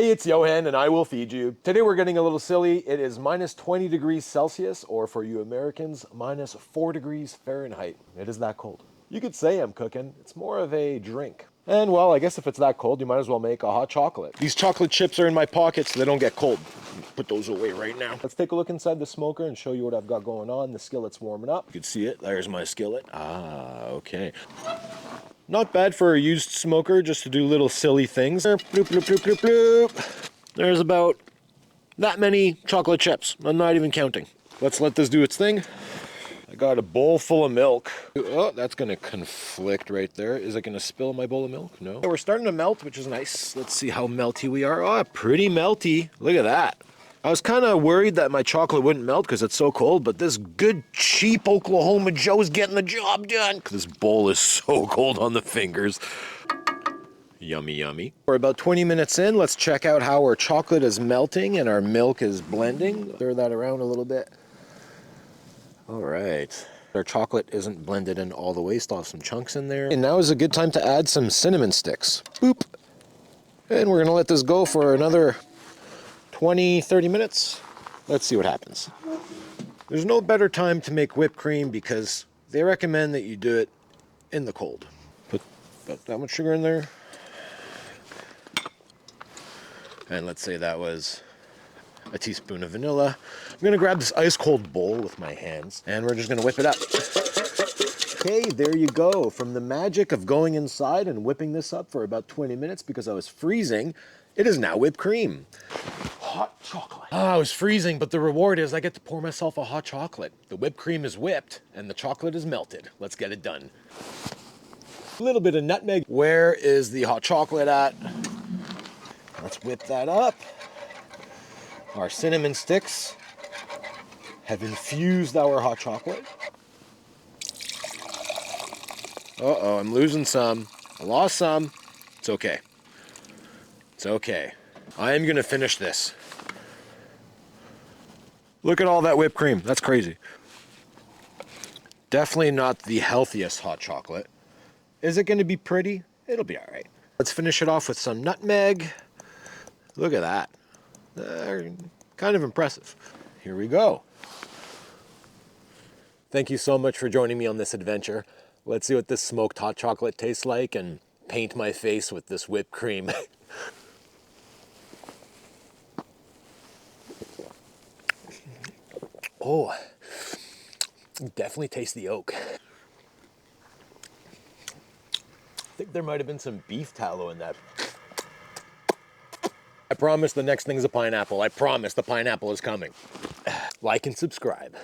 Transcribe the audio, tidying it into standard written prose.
Hey, it's Johan and I will feed you. Today we're getting a little silly. It is minus 20 degrees Celsius, or for you Americans, minus 4 degrees Fahrenheit. It is that cold. You could say I'm cooking. It's more of a drink. And well, I guess if it's that cold, you might as well make a hot chocolate. These chocolate chips are in my pocket so they don't get cold. Put those away right now. Let's take a look inside the smoker and show you what I've got going on. The skillet's warming up. You can see it. There's my skillet. Ah, okay. Not bad for a used smoker, just to do little silly things. Bloop, bloop, bloop, bloop, bloop. There's about that many chocolate chips. I'm not even counting. Let's let this do its thing. I got a bowl full of milk. Oh, that's gonna conflict right there. Is it gonna spill my bowl of milk? No. We're starting to melt, which is nice. Let's see how melty we are. Oh, pretty melty. Look at that. I was kind of worried that my chocolate wouldn't melt because it's so cold, but this good, cheap Oklahoma Joe's getting the job done. This bowl is so cold on the fingers. Yummy, yummy. We're about 20 minutes in. Let's check out how our chocolate is melting and our milk is blending. Stir that around a little bit. All right. Our chocolate isn't blended in all the way. Still have some chunks in there. And now is a good time to add some cinnamon sticks. Boop. And we're gonna let this go for another 20, 30 minutes. Let's see what happens. There's no better time to make whipped cream because they recommend that you do it in the cold. Put about that much sugar in there. And let's say that was a teaspoon of vanilla. I'm gonna grab this ice cold bowl with my hands and we're just gonna whip it up. Okay, there you go. From the magic of going inside and whipping this up for about 20 minutes because I was freezing, it is now whipped cream. Hot chocolate. Ah, I was freezing, but the reward is I get to pour myself a hot chocolate. The whipped cream is whipped and the chocolate is melted. Let's get it done. A little bit of nutmeg. Where is the hot chocolate at? Let's whip that up. Our cinnamon sticks have infused our hot chocolate. Uh-oh, I'm losing some. I lost some. It's okay. It's okay. I am gonna finish this. Look at all that whipped cream. That's crazy. Definitely not the healthiest hot chocolate. Is it gonna be pretty? It'll be all right. Let's finish it off with some nutmeg. Look at that. Kind of impressive. Here we go. Thank you so much for joining me on this adventure. Let's see what this smoked hot chocolate tastes like and paint my face with this whipped cream. Oh, definitely taste the oak. I think there might have been some beef tallow in that. I promise the next thing's a pineapple. I promise the pineapple is coming. Like and subscribe.